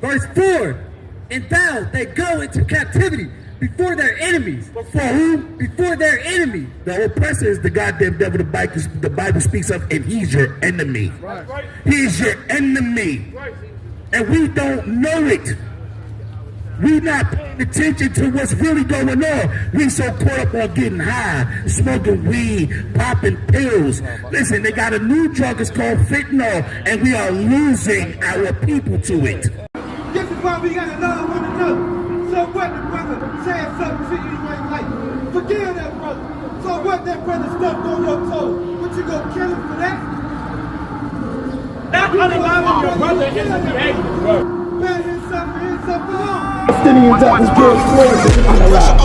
Verse 4, and thou, they go into captivity before their enemies. Before who? Before their enemy. The oppressor is the goddamn devil the Bible speaks of, and he's your enemy. Right. He's your enemy. Right. And we don't know it. We not paying attention to what's really going on. We so caught up on getting high, smoking weed, popping pills. Listen, they got a new drug, it's called fentanyl, and we are losing our people to it. This is why we gotta love one another. So what the brother said something to you ain't like, forgive that brother. So what that brother stepped on your toe, what you gonna kill him for that? Not unallowing your brother in his behavior, bro. Man, here's something wrong. Palestinians that was good slaves is unallowed.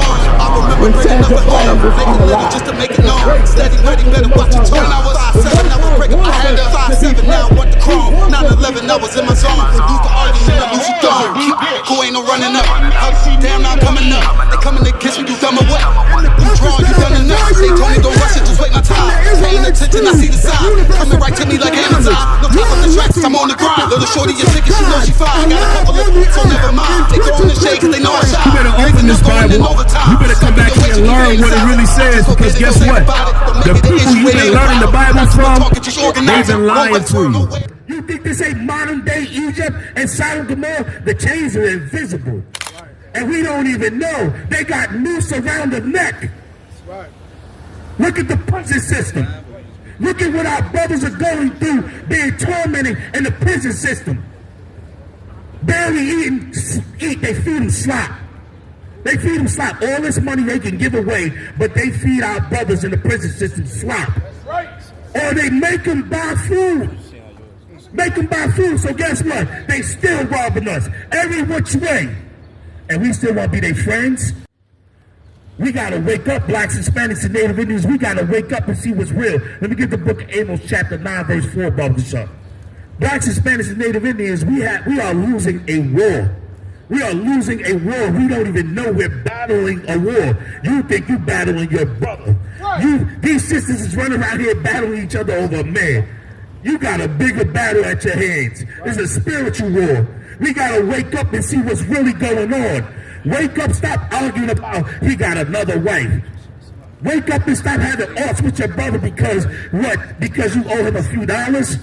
When Sandra Bland was unallowed. Just to make it known, steady, ready, better watch your tone. I was 5'7", I was breaking my hand up. 5'7", now I want the chrome. 9'11", I was in my zone. Lose the argument, I lose the throne. Who ain't no running up? Damn, now I'm coming up. They coming to kiss me, you dumb or what? You drawn, you done enough. They told me don't rush it, just wait my time. Paying attention, I see the sign. Coming right to me like Amazon. No time for the tracks, I'm on the grind. Little shorty, you're sick and she knows she fine. Got a couple of so never mind. They go on the shade cause they know I shine. You better open this Bible. You better come back here and learn what it really says, because guess what? The people you've been learning the Bible from, they've been lying to you. You think this ain't modern day Egypt and Sodom and Gomorrah? The chains are invisible. And we don't even know. They got noose around the neck. Look at the prison system. Look at what our brothers are going through, being tormented in the prison system. Barely eat, they feed them slop. They feed them slop. All this money they can give away, but they feed our brothers in the prison system slop. Or they make them buy food. Make them buy food, so guess what? They still robbing us every which way. And we still want to be their friends? We got to wake up, blacks, Hispanics, and Native Indians. We got to wake up and see what's real. Let me get the book of Amos, chapter 9, verse 4, Barbershop. Blacks, Hispanics, and Native Indians, we are losing a war. We are losing a war. We don't even know we're battling a war. You think you're battling your brother. These sisters is running around here battling each other over a man. You got a bigger battle at your hands. It's a spiritual war. We got to wake up and see what's really going on. Wake up, stop arguing about he got another wife. Wake up and stop having odds with your brother because what? Because you owe him a few dollars?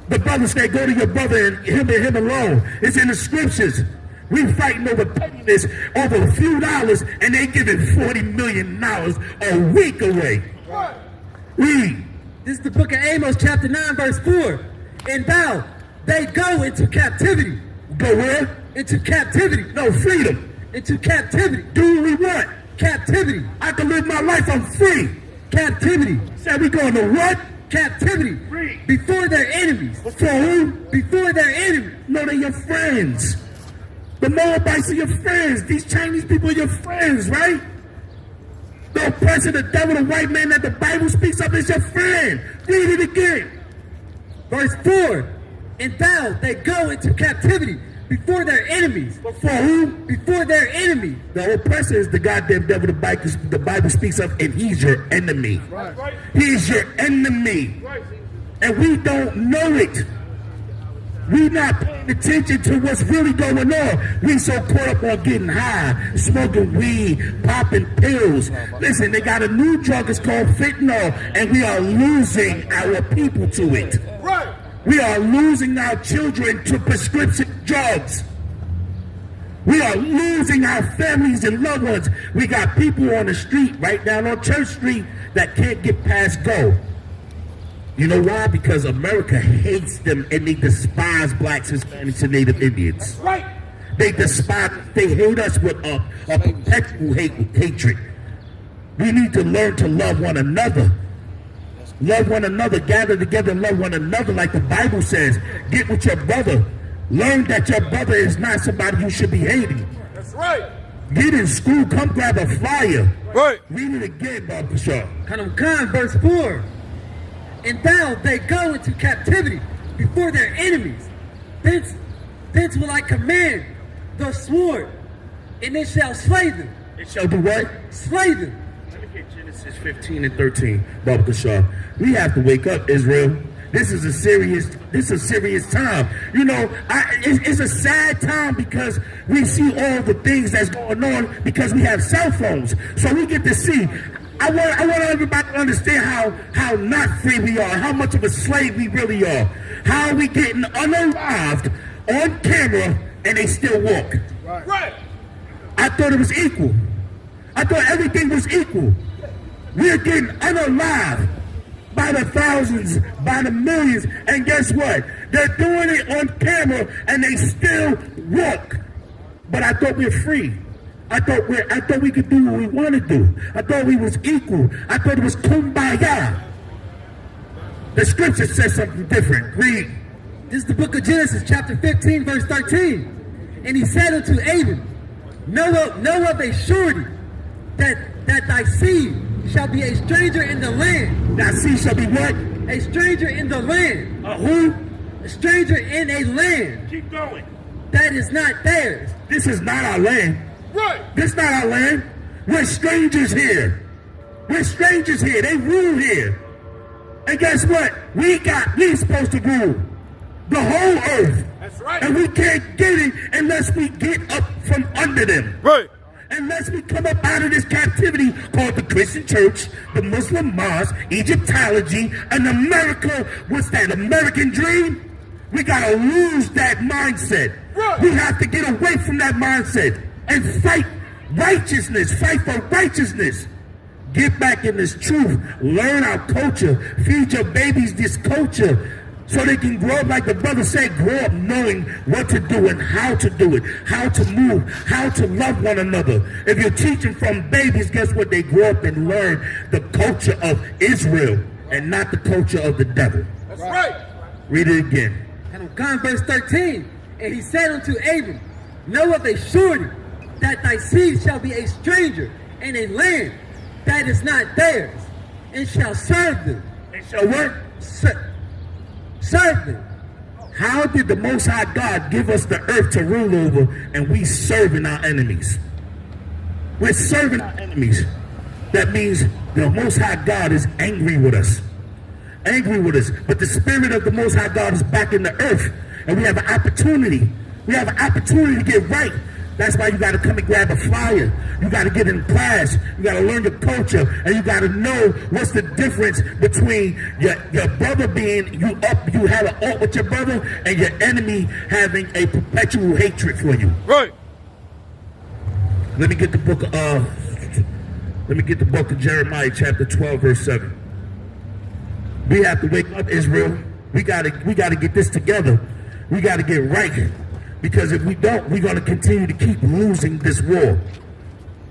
The brother say go to your brother and him alone. It's in the scriptures. We fighting over pettiness over a few dollars and they giving $40 million a week away. Read. This is the book of Amos, chapter 9, verse 4. And thou, they go into captivity. Go where? Into captivity. No, freedom. Into captivity. Do what we want. Captivity. I can live my life, I'm free. Captivity. Said we going to what? Captivity. Free. Before their enemies. For who? Before their enemies. No, they're your friends. The Moabites are your friends. These Chinese people are your friends, right? The oppressor, the devil, the white man that the Bible speaks of is your friend. Read it again. Verse 4. And thou, they go into captivity before their enemies. Before who? Before their enemy. The oppressor is the goddamn devil the Bible speaks of, and he's your enemy. Right. He's your enemy. Right. And we don't know it. We not paying attention to what's really going on. We so caught up on getting high, smoking weed, popping pills. Listen, they got a new drug, it's called fentanyl, and we are losing our people to it. Right. We are losing our children to prescription drugs. We are losing our families and loved ones. We got people on the street, right down on Church Street, that can't get past go. You know why? Because America hates them and they despise blacks, Hispanics, and Native Indians. Right. They hate us with a perpetual hatred. We need to learn to love one another. Love one another, gather together and love one another like the Bible says. Get with your brother. Learn that your brother is not somebody you should be hating. That's right. Get in school, come grab a flyer. Right. Read it again, Bob Shaw. Khan, verse 4. And thou, they go into captivity before their enemies. Thence will I command the sword, and it shall slay them. It shall do what? Slay them. Genesis 15 and 13, Bob Shaw. We have to wake up, Israel. this is a serious time. You know, it's a sad time because we see all the things that's going on because we have cell phones. So we get to see. I want everybody to understand how not free we are, how much of a slave we really are, how we getting unalived on camera and they still walk. Right. I thought it was equal. I thought everything was equal. We're getting unalived by the thousands, by the millions, and guess what? They're doing it on camera and they still walk. But I thought we're free. I thought we could do what we want to do. I thought we was equal. I thought it was kumbaya. The scripture says something different. Read. This is the book of Genesis, chapter 15, verse 13. And he said unto Abram, know of a surety that thy seed shall be a stranger in the land. Thy seed shall be what? A stranger in the land. Who? A stranger in a land. Keep going. That is not theirs. This is not our land. Right. This is not our land. We're strangers here. We're strangers here. They rule here. And guess what? We're supposed to rule the whole earth. That's right. And we can't get it unless we get up from under them. Right. Unless we come up out of this captivity called the Christian church, the Muslim mosque, Egyptology, and America. What's that? American dream? We gotta lose that mindset. Right. We have to get away from that mindset and fight righteousness. Fight for righteousness. Get back in this truth. Learn our culture. Feed your babies this culture so they can grow up, like the brother said, grow up knowing what to do and how to do it, how to move, how to love one another. If you're teaching from babies, guess what? They grow up and learn the culture of Israel and not the culture of the devil. That's right. Read it again. And I'm going verse 13. And he said unto Abram, know of a surety that thy seed shall be a stranger in a land that is not theirs, and shall serve them. And shall what? Serve them. How did the Most High God give us the earth to rule over and we serving our enemies? We're serving our enemies. That means the Most High God is angry with us. Angry with us. But the spirit of the Most High God is back in the earth. And we have an opportunity. We have an opportunity to get right. That's why you got to come and grab a flyer. You got to get in class. You got to learn your culture. And you got to know what's the difference between your brother being, you have an alt with your brother, and your enemy having a perpetual hatred for you. Right. Let me get the book of Jeremiah, chapter 12, verse 7. We have to wake up, Israel. We gotta get this together. We got to get right. Because if we don't, we're going to continue to keep losing this war.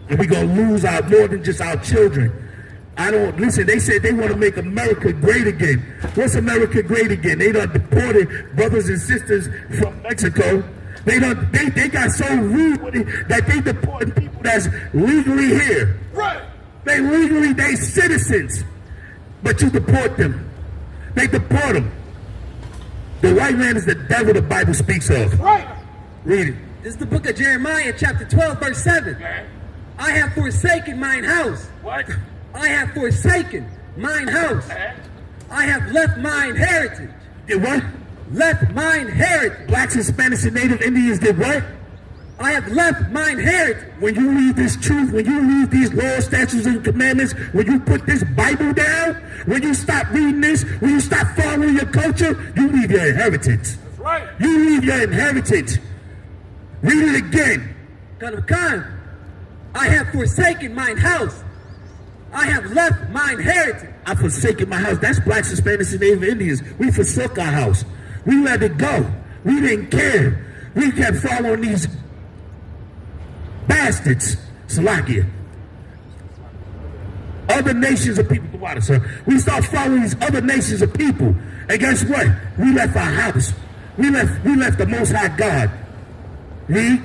And we're going to lose more than just our children. Listen, they said they want to make America great again. What's America great again? They done deported brothers and sisters from Mexico. They got so rude with it that they deporting people that's legally here. Right. They citizens. But you deport them. They deport them. The white man is the devil the Bible speaks of. Right. Read it. This is the book of Jeremiah, chapter 12, verse 7. Okay. I have forsaken mine house. What? I have forsaken mine house. Okay. I have left mine heritage. Did what? Left mine heritage. Blacks, Hispanics, and Native Indians did what? I have left mine heritage. When you leave this truth, when you leave these laws, statutes, and commandments, when you put this Bible down, when you stop reading this, when you stop following your culture, you leave your inheritance. That's right. You leave your inheritance. Read it again. Khan, I have forsaken mine house. I have left mine heritage. I forsaken my house. That's blacks, Hispanics, and Native Indians. We forsook our house. We let it go. We didn't care. We kept following these bastards. Salakia. Other nations of people. The water, sir. We start following these other nations of people. And guess what? We left our house. We left the Most High God. Read.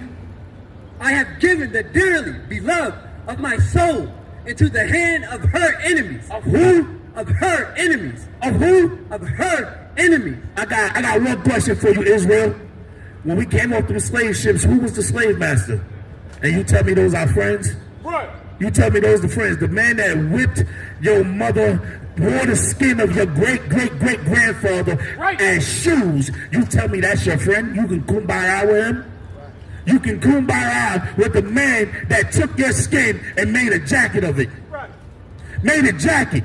I have given the dearly beloved of my soul into the hand of her enemies. Of who? Of her enemies. Of who? Of her enemies. I got one question for you, Israel. When we came off them slave ships, who was the slave master? And you tell me those are friends? Right. You tell me those are friends. The man that whipped your mother wore the skin of your great-great-great-grandfather as shoes, you tell me that's your friend? You can kumbaya with him? You can kumbaya with the man that took your skin and made a jacket of it. Made a jacket.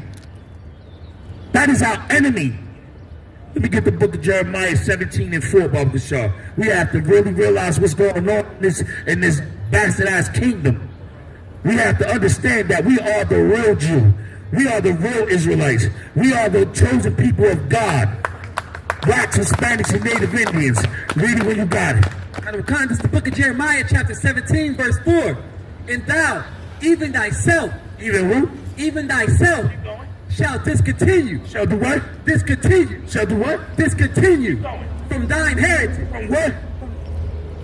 That is our enemy. Let me get the book of Jeremiah 17:4, Baba Shaw. We have to really realize what's going on in this bastard-ass kingdom. We have to understand that we are the real Jew. We are the real Israelites. We are the chosen people of God. Blacks, Hispanics, and Native Indians. Read it when you got it. Out of context, the book of Jeremiah, chapter 17, verse 4. And thou, even thyself, Even who? even thyself, shall discontinue. Shall do what? Discontinue. Shall do what? Discontinue. From thine heritage. From what?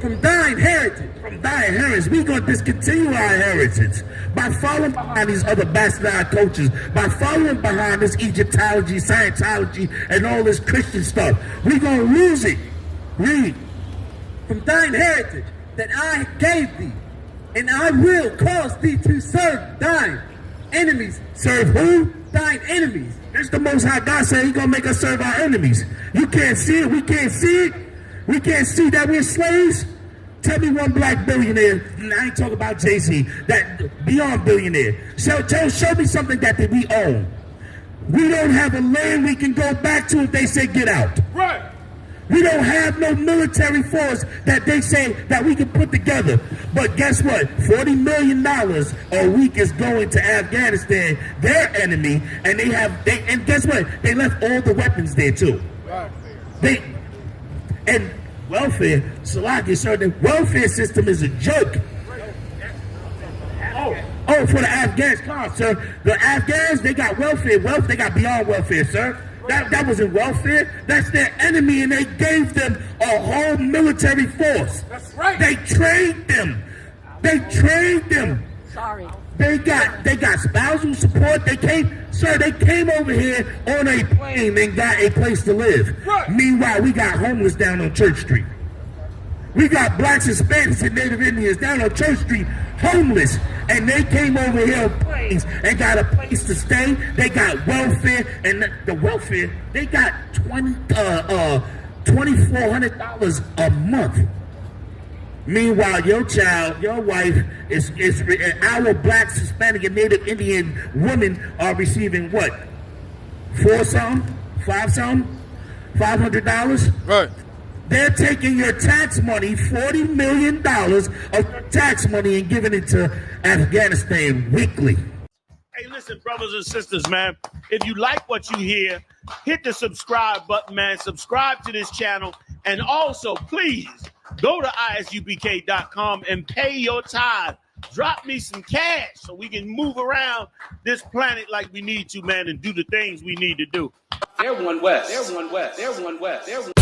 From thine heritage. From thy inheritance. We're going to discontinue our inheritance by following behind these other bastard coaches, by following behind this Egyptology, Scientology, and all this Christian stuff. We're going to lose it. Read. From thine heritage that I gave thee, and I will cause thee to serve thine enemies. Serve who? Thine enemies. It's the Most High God saying He's going to make us serve our enemies. You can't see it. We can't see it. We can't see that we're slaves. Tell me one black billionaire, and I ain't talking about Jay-Z, that beyond billionaire. Show me something that we own. We don't have a land we can go back to if they say get out. Right. We don't have no military force that they say that we can put together. But guess what? $40 million a week is going to Afghanistan, their enemy, and and guess what? They left all the weapons there too. Right. And welfare, Salaki, sir, the welfare system is a joke. Oh, for the Afghans, come on, sir. The Afghans, they got welfare. They got beyond welfare, sir. That wasn't welfare. That's their enemy, and they gave them a whole military force. That's right. They trained them. They trained them. Sorry. They got spousal support. They came over here on a plane and got a place to live. Right. Meanwhile, we got homeless down on Church Street. We got blacks, Hispanics, and Native Indians down on Church Street, homeless, and they came over here on planes and got a place to stay. They got welfare, and the welfare, they got $2,400 a month. Meanwhile, your child, your wife, our blacks, Hispanic, and Native Indian women are receiving what? $500? Right. They're taking your tax money, $40 million of tax money, and giving it to Afghanistan weekly. Hey, listen, brothers and sisters, man. If you like what you hear, hit the subscribe button, man. Subscribe to this channel. And also, please, go to ISUPK.com and pay your tithe. Drop me some cash so we can move around this planet like we need to, man, and do the things we need to do. They're one West. They're one West. They're one West. They're one